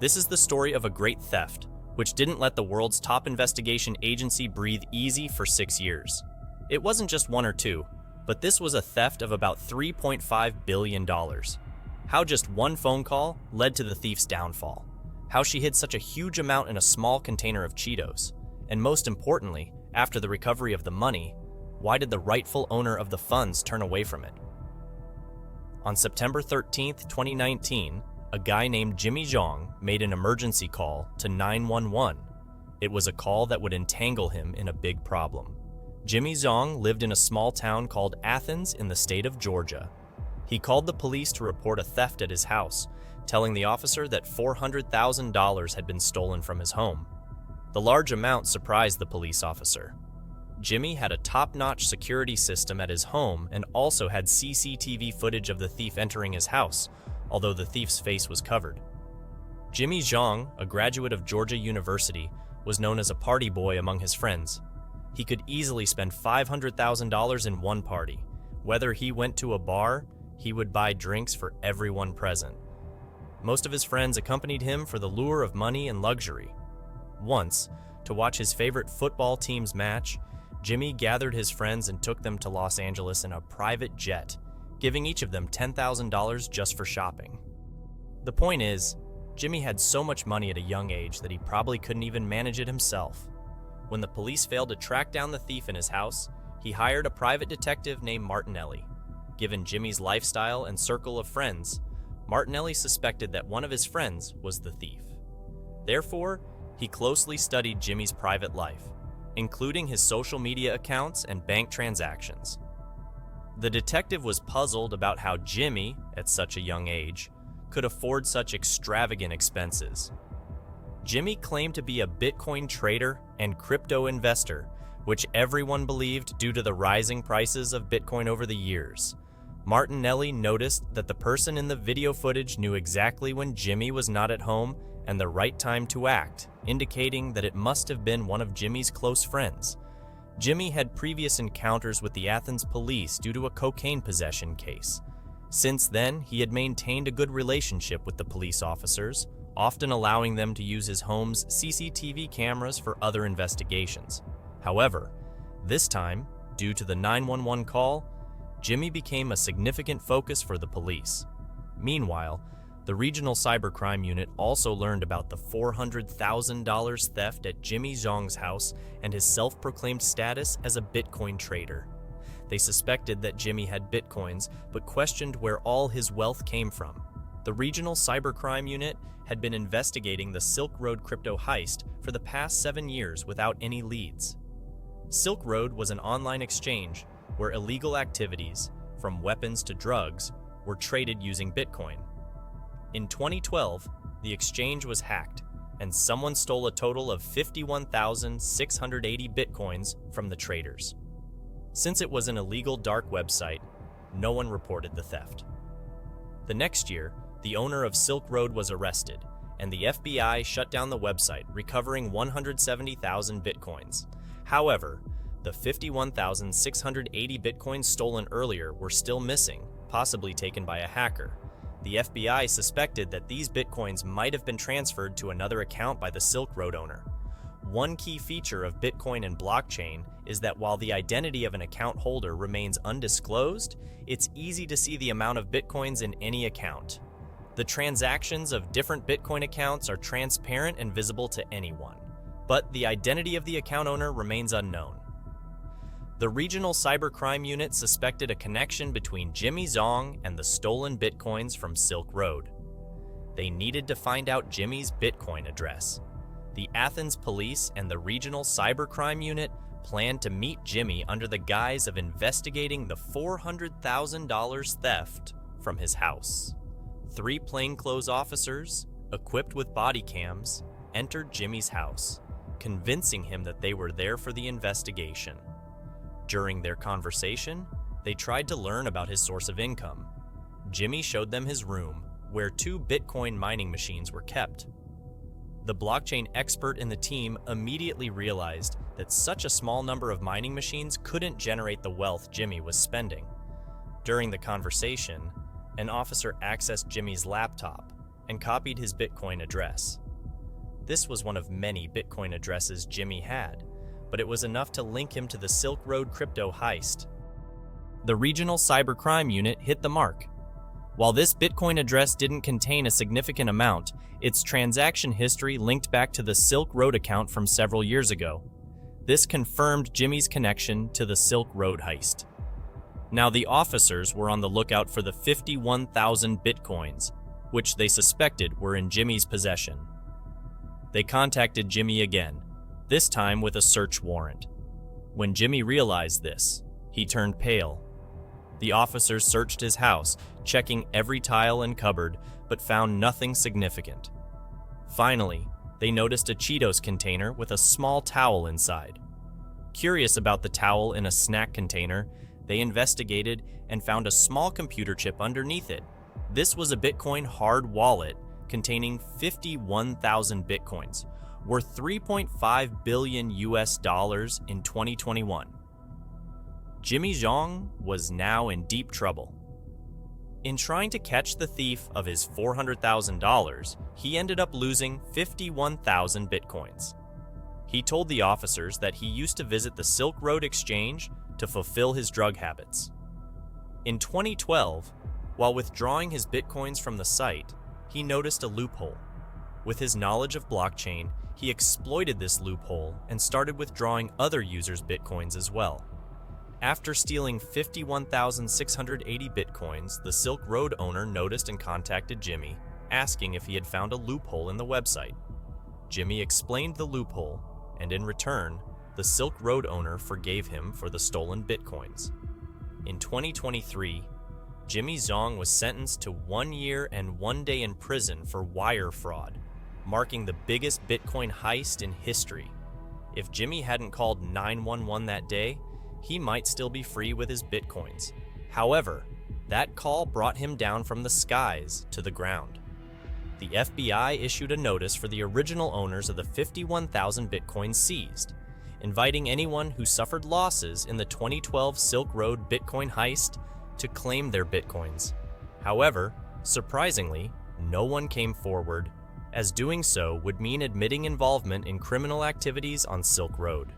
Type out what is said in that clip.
This is the story of a great theft, which didn't let the world's top investigation agency breathe easy for 6 years. It wasn't just one or two, but this was a theft of about $3.5 billion. How just one phone call led to the thief's downfall. How she hid such a huge amount in a small container of Cheetos. And most importantly, after the recovery of the money, why did the rightful owner of the funds turn away from it? On September 13, 2019, a guy named Jimmy Zhang made an emergency call to 911. It was a call that would entangle him in a big problem. Jimmy Zhang lived in a small town called Athens in the state of Georgia. He called the police to report a theft at his house, telling the officer that $400,000 had been stolen from his home. The large amount surprised the police officer. Jimmy had a top-notch security system at his home and also had CCTV footage of the thief entering his house, although the thief's face was covered. Jimmy Zhang, a graduate of Georgia University, was known as a party boy among his friends. He could easily spend $500,000 in one party. Whether he went to a bar, he would buy drinks for everyone present. Most of his friends accompanied him for the lure of money and luxury. Once, to watch his favorite football team's match, Jimmy gathered his friends and took them to Los Angeles in a private jet, giving each of them $10,000 just for shopping. The point is, Jimmy had so much money at a young age that he probably couldn't even manage it himself. When the police failed to track down the thief in his house, he hired a private detective named Martinelli. Given Jimmy's lifestyle and circle of friends, Martinelli suspected that one of his friends was the thief. Therefore, he closely studied Jimmy's private life, including his social media accounts and bank transactions. The detective was puzzled about how Jimmy, at such a young age, could afford such extravagant expenses. Jimmy claimed to be a Bitcoin trader and crypto investor, which everyone believed due to the rising prices of Bitcoin over the years. Martinelli noticed that the person in the video footage knew exactly when Jimmy was not at home and the right time to act, indicating that it must have been one of Jimmy's close friends. Jimmy had previous encounters with the Athens police due to a cocaine possession case. Since then, he had maintained a good relationship with the police officers, often allowing them to use his home's CCTV cameras for other investigations. However, this time, due to the 911 call, Jimmy became a significant focus for the police. Meanwhile, the regional cybercrime unit also learned about the $400,000 theft at Jimmy Zhang's house and his self-proclaimed status as a Bitcoin trader. They suspected that Jimmy had Bitcoins, but questioned where all his wealth came from. The regional cybercrime unit had been investigating the Silk Road crypto heist for the past 7 years without any leads. Silk Road was an online exchange where illegal activities, from weapons to drugs, were traded using Bitcoin. In 2012, the exchange was hacked, and someone stole a total of 51,680 Bitcoins from the traders. Since it was an illegal dark website, no one reported the theft. The next year, the owner of Silk Road was arrested, and the FBI shut down the website, recovering 170,000 Bitcoins. However, the 51,680 Bitcoins stolen earlier were still missing, possibly taken by a hacker. The FBI suspected that these Bitcoins might have been transferred to another account by the Silk Road owner. One key feature of Bitcoin and blockchain is that while the identity of an account holder remains undisclosed, it's easy to see the amount of Bitcoins in any account. The transactions of different Bitcoin accounts are transparent and visible to anyone, but the identity of the account owner remains unknown. The regional cybercrime unit suspected a connection between Jimmy Zhang and the stolen Bitcoins from Silk Road. They needed to find out Jimmy's Bitcoin address. The Athens police and the regional cybercrime unit planned to meet Jimmy under the guise of investigating the $400,000 theft from his house. 3 plainclothes officers, equipped with body cams, entered Jimmy's house, convincing him that they were there for the investigation. During their conversation, they tried to learn about his source of income. Jimmy showed them his room, where 2 Bitcoin mining machines were kept. The blockchain expert in the team immediately realized that such a small number of mining machines couldn't generate the wealth Jimmy was spending. During the conversation, an officer accessed Jimmy's laptop and copied his Bitcoin address. This was one of many Bitcoin addresses Jimmy had, but it was enough to link him to the Silk Road crypto heist. The regional cybercrime unit hit the mark. While this Bitcoin address didn't contain a significant amount, its transaction history linked back to the Silk Road account from several years ago. This confirmed Jimmy's connection to the Silk Road heist. Now the officers were on the lookout for the 51,000 Bitcoins, which they suspected were in Jimmy's possession. They contacted Jimmy again, this time with a search warrant. When Jimmy realized this, he turned pale. The officers searched his house, checking every tile and cupboard, but found nothing significant. Finally, they noticed a Cheetos container with a small towel inside. Curious about the towel in a snack container, they investigated and found a small computer chip underneath it. This was a Bitcoin hard wallet containing 51,000 Bitcoins, worth $3.5 billion in 2021. Jimmy Zhang was now in deep trouble. In trying to catch the thief of his $400,000, he ended up losing 51,000 Bitcoins. He told the officers that he used to visit the Silk Road exchange to fulfill his drug habits. In 2012, while withdrawing his Bitcoins from the site, he noticed a loophole. With his knowledge of blockchain, he exploited this loophole and started withdrawing other users' Bitcoins as well. After stealing 51,680 Bitcoins, the Silk Road owner noticed and contacted Jimmy, asking if he had found a loophole in the website. Jimmy explained the loophole, and in return, the Silk Road owner forgave him for the stolen Bitcoins. In 2023, Jimmy Zhang was sentenced to 1 year and 1 day in prison for wire fraud, marking the biggest Bitcoin heist in history. If Jimmy hadn't called 911 that day, he might still be free with his Bitcoins. However, that call brought him down from the skies to the ground. The FBI issued a notice for the original owners of the 51,000 Bitcoins seized, inviting anyone who suffered losses in the 2012 Silk Road Bitcoin heist to claim their Bitcoins. However, surprisingly, no one came forward, as doing so would mean admitting involvement in criminal activities on Silk Road.